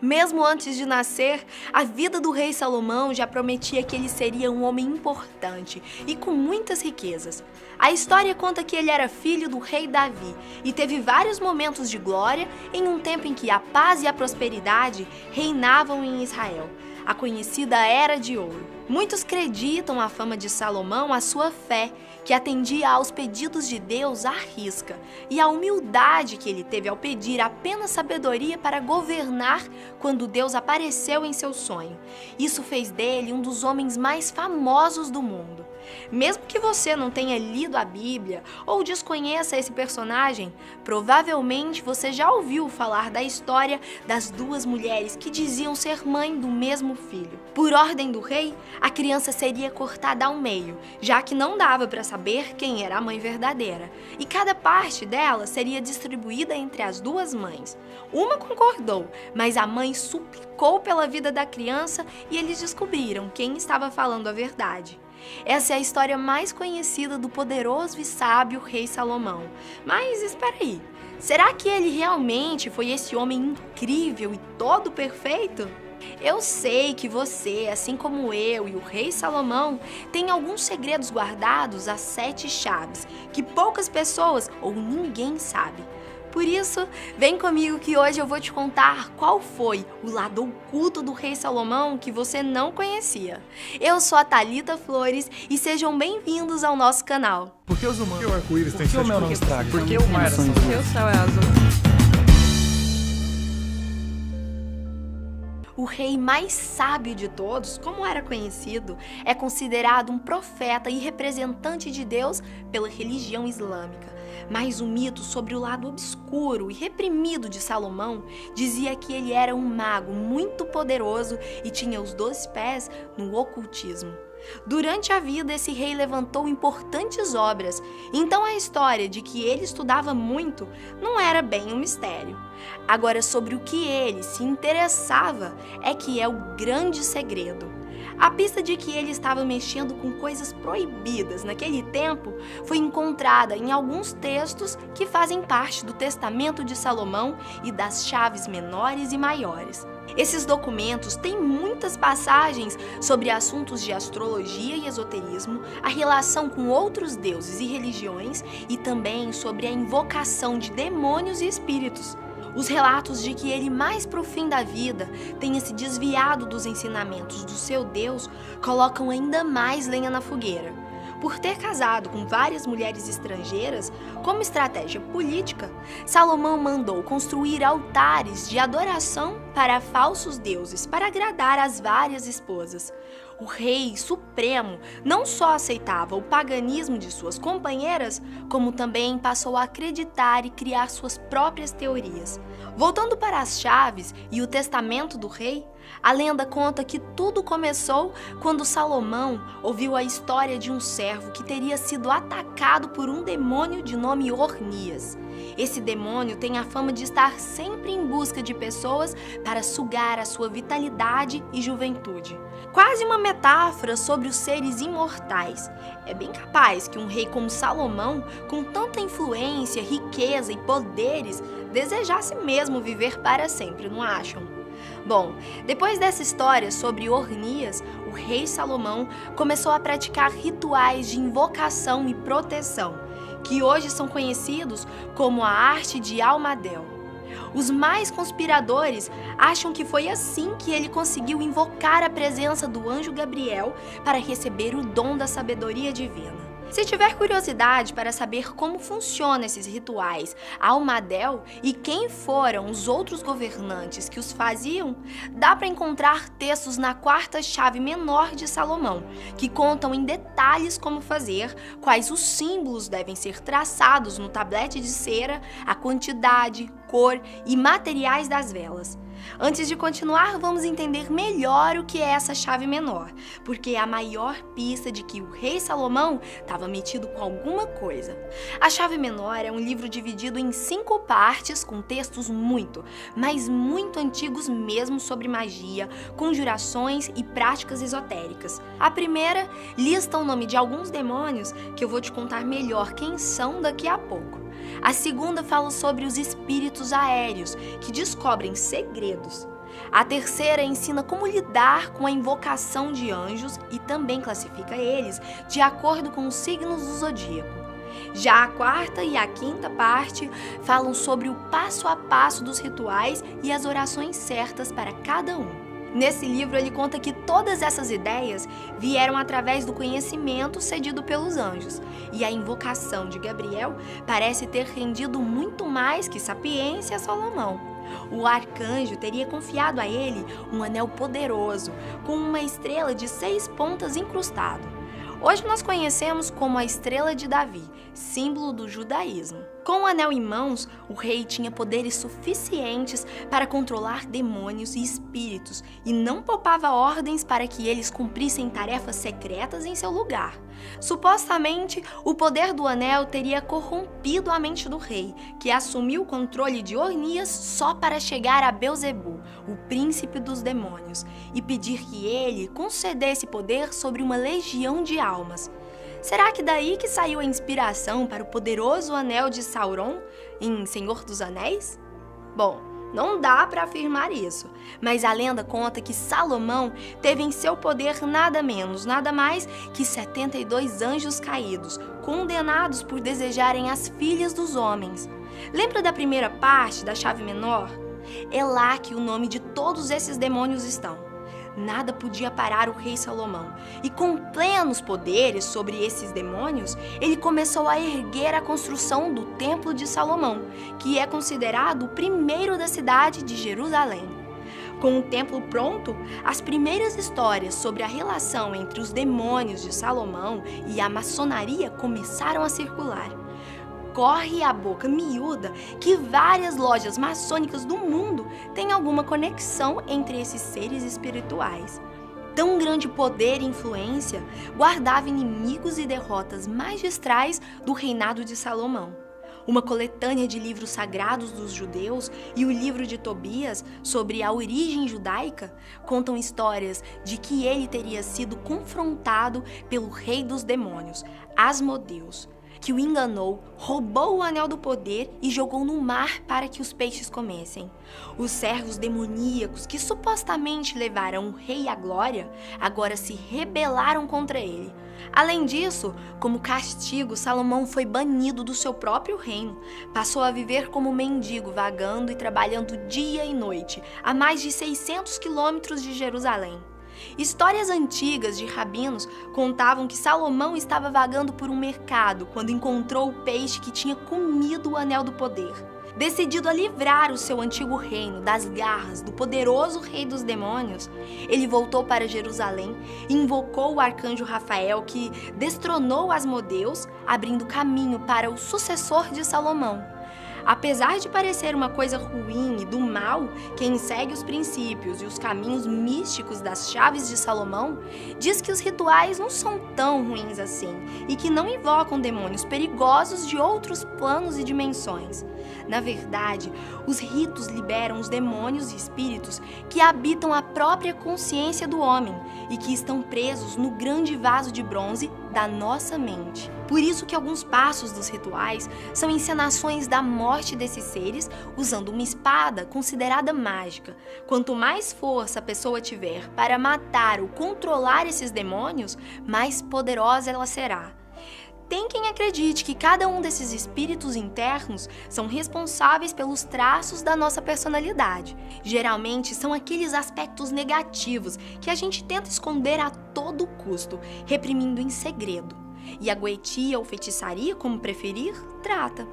Mesmo antes de nascer, a vida do rei Salomão já prometia que ele seria um homem importante e com muitas riquezas. A história conta que ele era filho do rei Davi e teve vários momentos de glória em um tempo em que a paz e a prosperidade reinavam em Israel, a conhecida Era de Ouro. Muitos acreditam a fama de Salomão à sua fé, que atendia aos pedidos de Deus à risca, e a humildade que ele teve ao pedir apenas sabedoria para governar quando Deus apareceu em seu sonho. Isso fez dele um dos homens mais famosos do mundo. Mesmo que você não tenha lido a Bíblia ou desconheça esse personagem, provavelmente você já ouviu falar da história das duas mulheres que diziam ser mãe do mesmo filho. Por ordem do rei, a criança seria cortada ao meio, já que não dava para saber quem era a mãe verdadeira, e cada parte dela seria distribuída entre as duas mães. Uma concordou, mas a mãe suplicou pela vida da criança e eles descobriram quem estava falando a verdade. Essa é a história mais conhecida do poderoso e sábio rei Salomão. Mas espera aí, será que ele realmente foi esse homem incrível e todo perfeito? Eu sei que você, assim como eu e o rei Salomão, tem alguns segredos guardados às 7 chaves, que poucas pessoas ou ninguém sabe. Por isso, vem comigo que hoje eu vou te contar qual foi o lado oculto do rei Salomão que você não conhecia. Eu sou a Thalita Flores e sejam bem-vindos ao nosso canal. Por que os humanos? Por que o arco-íris tem Por que o sete mel não cores? estraga? Por que o mar é azul? Por que o céu é azul? O rei mais sábio de todos, como era conhecido, é considerado um profeta e representante de Deus pela religião islâmica. Mas o mito sobre o lado obscuro e reprimido de Salomão dizia que ele era um mago muito poderoso e tinha os 12 pés no ocultismo. Durante a vida, esse rei levantou importantes obras, então a história de que ele estudava muito não era bem um mistério. Agora, sobre o que ele se interessava é que é o grande segredo. A pista de que ele estava mexendo com coisas proibidas naquele tempo foi encontrada em alguns textos que fazem parte do Testamento de Salomão e das chaves menores e maiores. Esses documentos têm muitas passagens sobre assuntos de astrologia e esoterismo, a relação com outros deuses e religiões e também sobre a invocação de demônios e espíritos. Os relatos de que ele, mais pro fim da vida, tenha se desviado dos ensinamentos do seu Deus colocam ainda mais lenha na fogueira. Por ter casado com várias mulheres estrangeiras, como estratégia política, Salomão mandou construir altares de adoração para falsos deuses para agradar as várias esposas. O rei supremo não só aceitava o paganismo de suas companheiras, como também passou a acreditar e criar suas próprias teorias. Voltando para as chaves e o testamento do rei, a lenda conta que tudo começou quando Salomão ouviu a história de um servo que teria sido atacado por um demônio de nome Ornias. Esse demônio tem a fama de estar sempre em busca de pessoas para sugar a sua vitalidade e juventude. Quase uma metáfora sobre os seres imortais. É bem capaz que um rei como Salomão, com tanta influência, riqueza e poderes, desejasse mesmo viver para sempre, não acham? Bom, depois dessa história sobre Ornias, o rei Salomão começou a praticar rituais de invocação e proteção, que hoje são conhecidos como a arte de Almadel. Os mais conspiradores acham que foi assim que ele conseguiu invocar a presença do anjo Gabriel para receber o dom da sabedoria divina. Se tiver curiosidade para saber como funcionam esses rituais Almadel e quem foram os outros governantes que os faziam, dá para encontrar textos na 4ª chave menor de Salomão, que contam em detalhes como fazer, quais os símbolos devem ser traçados no tablete de cera, a quantidade, cor e materiais das velas. Antes de continuar, vamos entender melhor o que é essa chave menor, porque é a maior pista de que o rei Salomão estava metido com alguma coisa. A chave menor é um livro dividido em 5 partes com textos mas muito antigos mesmo sobre magia, conjurações e práticas esotéricas. A primeira lista o nome de alguns demônios que eu vou te contar melhor quem são daqui a pouco. A segunda fala sobre os espíritos aéreos, que descobrem segredos. A terceira ensina como lidar com a invocação de anjos e também classifica eles de acordo com os signos do zodíaco. Já a quarta e a quinta parte falam sobre o passo a passo dos rituais e as orações certas para cada um. Nesse livro, ele conta que todas essas ideias vieram através do conhecimento cedido pelos anjos, e a invocação de Gabriel parece ter rendido muito mais que sapiência a Salomão. O arcanjo teria confiado a ele um anel poderoso, com uma estrela de 6 pontas incrustado. Hoje nós conhecemos como a Estrela de Davi, símbolo do judaísmo. Com o anel em mãos, o rei tinha poderes suficientes para controlar demônios e espíritos e não poupava ordens para que eles cumprissem tarefas secretas em seu lugar. Supostamente, o poder do anel teria corrompido a mente do rei, que assumiu o controle de Ornias só para chegar a Belzebu, o príncipe dos demônios, e pedir que ele concedesse poder sobre uma legião de almas. Será que daí que saiu a inspiração para o poderoso anel de Sauron em Senhor dos Anéis? Bom, não dá para afirmar isso, mas a lenda conta que Salomão teve em seu poder nada menos, nada mais que 72 anjos caídos, condenados por desejarem as filhas dos homens. Lembra da primeira parte da chave menor? É lá que o nome de todos esses demônios estão. Nada podia parar o rei Salomão, e com plenos poderes sobre esses demônios, ele começou a erguer a construção do Templo de Salomão, que é considerado o primeiro da cidade de Jerusalém. Com o templo pronto, as primeiras histórias sobre a relação entre os demônios de Salomão e a maçonaria começaram a circular. Corre a boca miúda que várias lojas maçônicas do mundo têm alguma conexão entre esses seres espirituais. Tão grande poder e influência guardava inimigos e derrotas magistrais do reinado de Salomão. Uma coletânea de livros sagrados dos judeus e o livro de Tobias sobre a origem judaica contam histórias de que ele teria sido confrontado pelo rei dos demônios, Asmodeus, que o enganou, roubou o anel do poder e jogou no mar para que os peixes comessem. Os servos demoníacos que supostamente levaram o rei à glória, agora se rebelaram contra ele. Além disso, como castigo, Salomão foi banido do seu próprio reino. Passou a viver como mendigo, vagando e trabalhando dia e noite, a mais de 600 quilômetros de Jerusalém. Histórias antigas de rabinos contavam que Salomão estava vagando por um mercado quando encontrou o peixe que tinha comido o anel do poder. Decidido a livrar o seu antigo reino das garras do poderoso rei dos demônios, ele voltou para Jerusalém e invocou o arcanjo Rafael, que destronou Asmodeus, abrindo caminho para o sucessor de Salomão. Apesar de parecer uma coisa ruim e do mal, quem segue os princípios e os caminhos místicos das chaves de Salomão diz que os rituais não são tão ruins assim e que não invocam demônios perigosos de outros planos e dimensões. Na verdade, os ritos liberam os demônios e espíritos que habitam a própria consciência do homem e que estão presos no grande vaso de bronze da nossa mente. Por isso que alguns passos dos rituais são encenações da morte desses seres usando uma espada considerada mágica. Quanto mais força a pessoa tiver para matar ou controlar esses demônios, mais poderosa ela será. Tem quem acredite que cada um desses espíritos internos são responsáveis pelos traços da nossa personalidade. Geralmente são aqueles aspectos negativos que a gente tenta esconder a todo custo, reprimindo em segredo. E a goetia ou feitiçaria, como preferir, trata.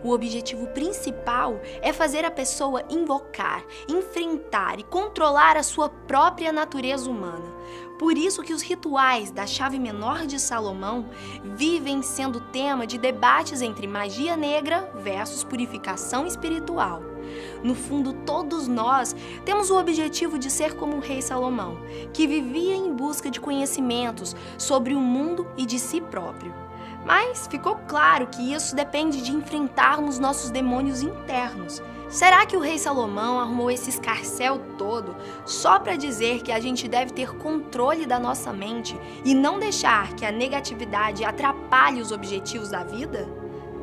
O objetivo principal é fazer a pessoa invocar, enfrentar e controlar a sua própria natureza humana. Por isso que os rituais da chave menor de Salomão vivem sendo tema de debates entre magia negra versus purificação espiritual. No fundo, todos nós temos o objetivo de ser como o rei Salomão, que vivia em busca de conhecimentos sobre o mundo e de si próprio. Mas ficou claro que isso depende de enfrentarmos nossos demônios internos. Será que o rei Salomão arrumou esse escarcéu todo só para dizer que a gente deve ter controle da nossa mente e não deixar que a negatividade atrapalhe os objetivos da vida?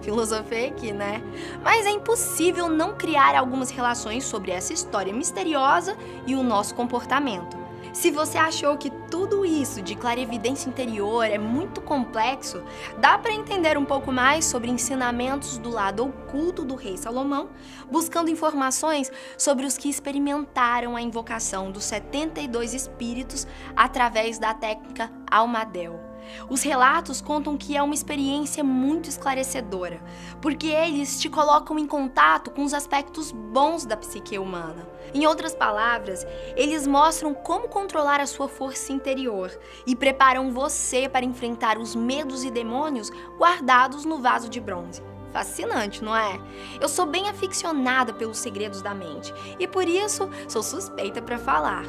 Filosofei aqui, né? Mas é impossível não criar algumas relações sobre essa história misteriosa e o nosso comportamento. Se você achou que tudo isso de clarividência interior é muito complexo, dá para entender um pouco mais sobre ensinamentos do lado oculto do rei Salomão, buscando informações sobre os que experimentaram a invocação dos 72 espíritos através da técnica Almadel. Os relatos contam que é uma experiência muito esclarecedora, porque eles te colocam em contato com os aspectos bons da psique humana. Em outras palavras, eles mostram como controlar a sua força interior e preparam você para enfrentar os medos e demônios guardados no vaso de bronze. Fascinante, não é? Eu sou bem aficionada pelos segredos da mente e por isso sou suspeita para falar.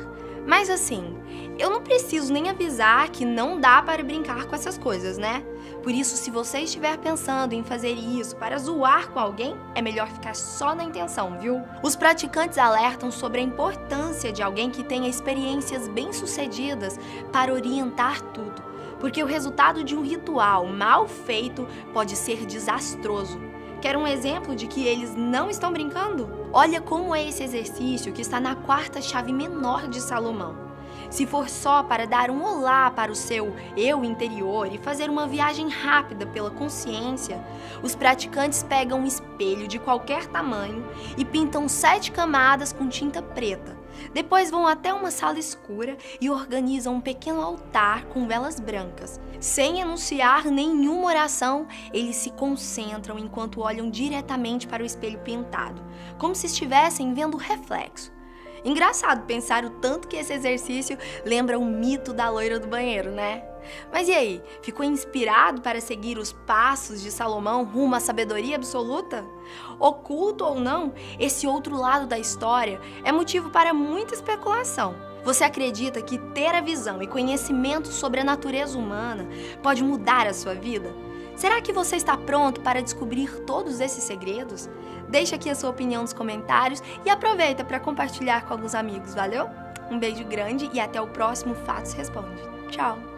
Mas assim, eu não preciso nem avisar que não dá para brincar com essas coisas, né? Por isso, se você estiver pensando em fazer isso para zoar com alguém, é melhor ficar só na intenção, viu? Os praticantes alertam sobre a importância de alguém que tenha experiências bem-sucedidas para orientar tudo, porque o resultado de um ritual mal feito pode ser desastroso. Quer um exemplo de que eles não estão brincando? Olha como é esse exercício que está na quarta chave menor de Salomão. Se for só para dar um olá para o seu eu interior e fazer uma viagem rápida pela consciência, os praticantes pegam um espelho de qualquer tamanho e pintam 7 camadas com tinta preta. Depois vão até uma sala escura e organizam um pequeno altar com velas brancas. Sem enunciar nenhuma oração, eles se concentram enquanto olham diretamente para o espelho pintado, como se estivessem vendo o reflexo. Engraçado pensar o tanto que esse exercício lembra o mito da loira do banheiro, né? Mas e aí, ficou inspirado para seguir os passos de Salomão rumo à sabedoria absoluta? Oculto ou não, esse outro lado da história é motivo para muita especulação. Você acredita que ter a visão e conhecimento sobre a natureza humana pode mudar a sua vida? Será que você está pronto para descobrir todos esses segredos? Deixa aqui a sua opinião nos comentários e aproveita para compartilhar com alguns amigos, valeu? Um beijo grande e até o próximo Fatos Responde. Tchau!